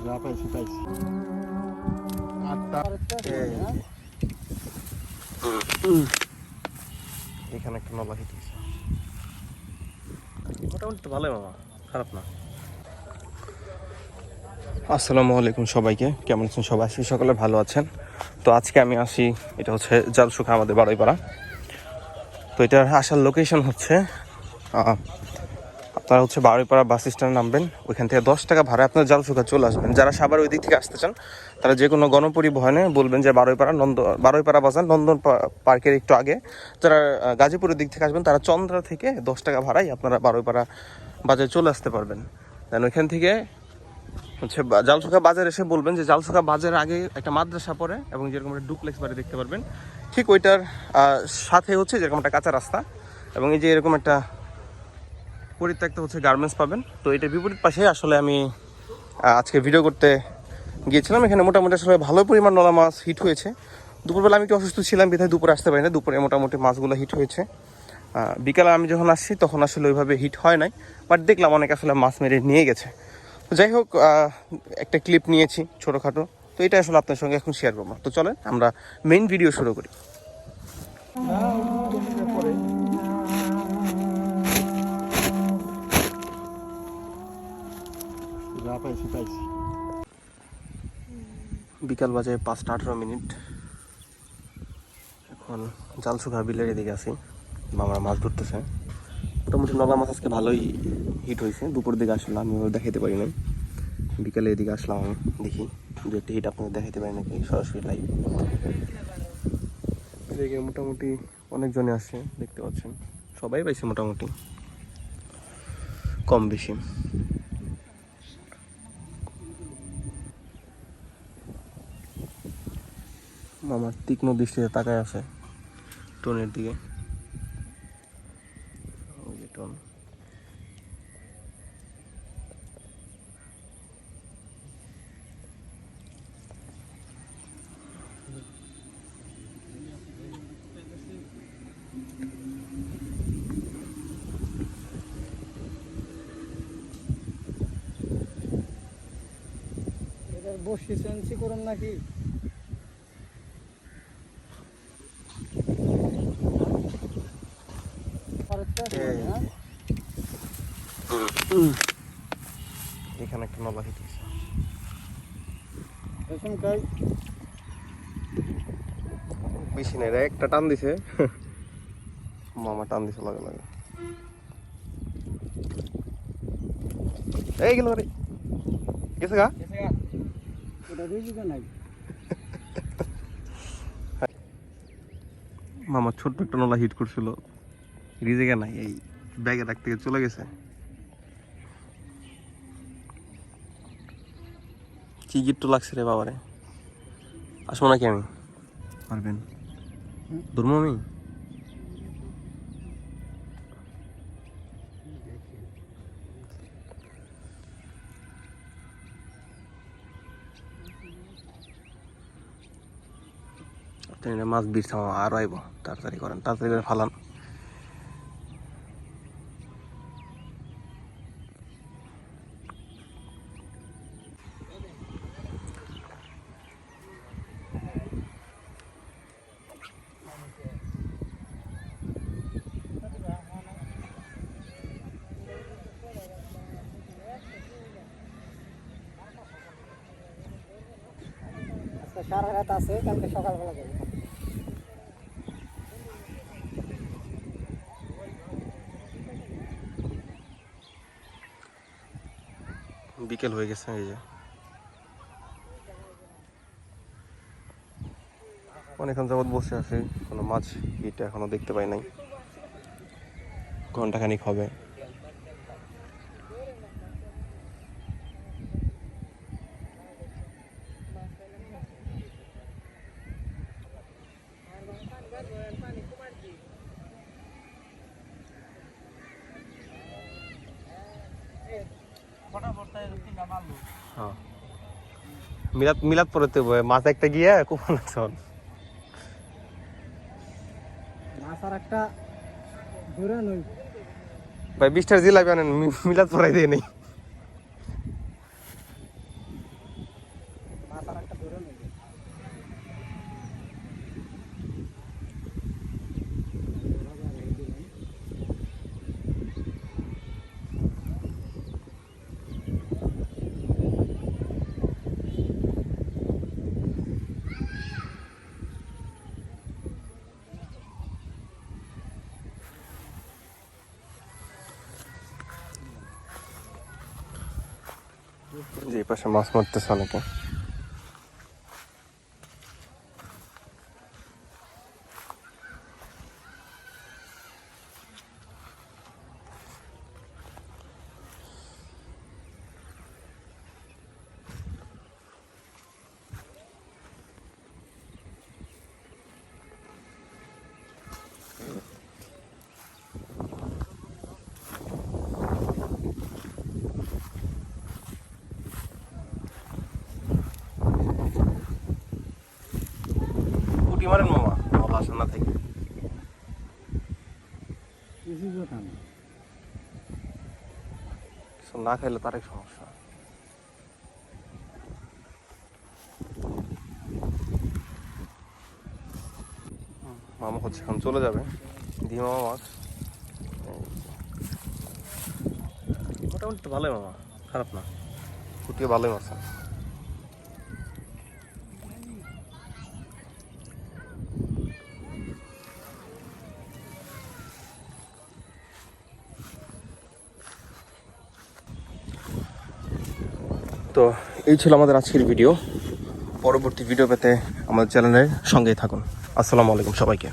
যা পাইছি পাইছি। এখানে একটা নলা হিট হয়েছে, মোটামুটি তো ভালোই মামা, খারাপ না। আসসালামু আলাইকুম সবাইকে, কেমন আছেন সবাই? আশি সকলে ভালো আছেন। তো আজকে আমি আসি, এটা হচ্ছে জালসুখা, আমাদের বারুইপাড়া। তো এটার আসার লোকেশন হচ্ছে আপনারা হচ্ছে বারুইপাড়া বাস স্ট্যান্ডে নামবেন, ওইখান থেকে 10 টাকা ভাড়া আপনার জালসুখা চলে আসবেন। যারা সাভার ওই দিক থেকে আসতে চান তারা যে কোনো গণপরিবহনে বলবেন যে বারুইপাড়া বাজার নন্দন পার্কের একটু আগে। যারা গাজীপুরের দিক থেকে আসবেন তারা চন্দ্রা থেকে 10 টাকা ভাড়ায় আপনারা বারুইপাড়া বাজারে চলে আসতে পারবেন। দেন ওইখান থেকে হচ্ছে জালসুখা বাজার এসে বলবেন যে জালসুখা বাজারের আগে একটা মাদ্রাসা পড়ে এবং যেরকম একটা ডুপ্লেক্স বাড়ি দেখতে পারবেন, ঠিক ওইটার সাথে হচ্ছে যেরকম একটা কাঁচা রাস্তা এবং এই যে এরকম একটা পরিত্যক্ত হচ্ছে গার্মেন্টস পাবেন। তো এটার বিপরীত পাশে আসলে আমি আজকে ভিডিও করতে গিয়েছিলাম। এখানে মোটামুটি আসলে ভালো পরিমাণ নলা মাছ হিট হয়েছে। দুপুরবেলা আমি একটু অসুস্থ ছিলাম, বিধায় দুপুরে আসতে পারি না। দুপুরে মোটামুটি মাছগুলো হিট হয়েছে। বিকালে আমি যখন আসছি তখন আসলে ওইভাবে হিট হয় নাই, বাট দেখলাম অনেক আসলে মাছ মেরে নিয়ে গেছে। যাই হোক, একটা ক্লিপ নিয়েছি ছোটোখাটো, তো এটা আসলে আপনার সঙ্গে এখন শেয়ার করবো। তো চলেন আমরা মেইন ভিডিও শুরু করি। যা পাইছি পাইছি। বিকাল বাজে 5:18। এখন জালসুখা বিলের এদিকে আছি, মামারা মাছ ধরতেছে। মোটামুটি নলা মাছ আজকে ভালোই হিট হয়েছে। দুপুর দিকে আসলে আমি দেখাইতে পারি নাই, বিকালে এদিকে আসলাম, আমি দেখি দু একটা হিট আপনাদের দেখাইতে পারি নাকি সরাসরি লাইভ। এদিকে মোটামুটি অনেকজনে আসছে, দেখতে পাচ্ছেন, সবাই পাইছে মোটামুটি কম বেশি। মামার তীক্ষ্ণ দৃষ্টিতে তাকায় আছে টনের দিকে। টন বসি সেন্সি করুন নাকি? এখানে একটা নলা হিট হয়েছে। বেশি নাই রে, একটা টান দিছে মামা, টান দিছে লাগে লাগে। এই গেল রে, গেছে গা। মামা ছোট্ট একটা নলা হিট করছিল, রিজেকে নাই, এই ব্যাগে রাখতে গিয়ে চলে গেছে। কি গিফট লাগছে রে বাবারে। আসবো নাকি আমি? পারবেন ধর্ম আমি মাছ বিরছে আরো আইব। তাড়াতাড়ি করেন, তাড়াতাড়ি করে ফালান। সারা রাত আছে, কালকে সকালবেলা যাবে। বিকেল হয়ে গেছে, এই যে অনেকক্ষণ যাবৎ বসে আছি, কোনো মাছ হিট এখনো দেখতে পাই নাই। ঘন্টাখানিক হবে। হ্যাঁ, মিলাদ মিলাদ পড়তে মাছ একটা গিয়া কুপন আছে মাছ আর একটা ধরে নই ভাই, 20টার জিলাপি আনেন, মিলাদ পড়াই দিয়ে নেই। যে এই পাশে মাছ মারতেছে অনেকে। পুঁটি মারেন মামা বাসা না থেকে? কিছু কথা না। কিছু না খাইলে তার এক সমস্যা। মামা হচ্ছে এখন চলে যাবে। দিয়ে মামা মাছ মোটামুটি তো ভালোই মামা, খারাপ না, পুঁটিও ভালোই মাছ। তো এই ছিল আমাদের আজকের ভিডিও। পরবর্তী ভিডিও পেতে আমাদের চ্যানেলের সঙ্গেই থাকুন। আসসালামু আলাইকুম সবাইকে।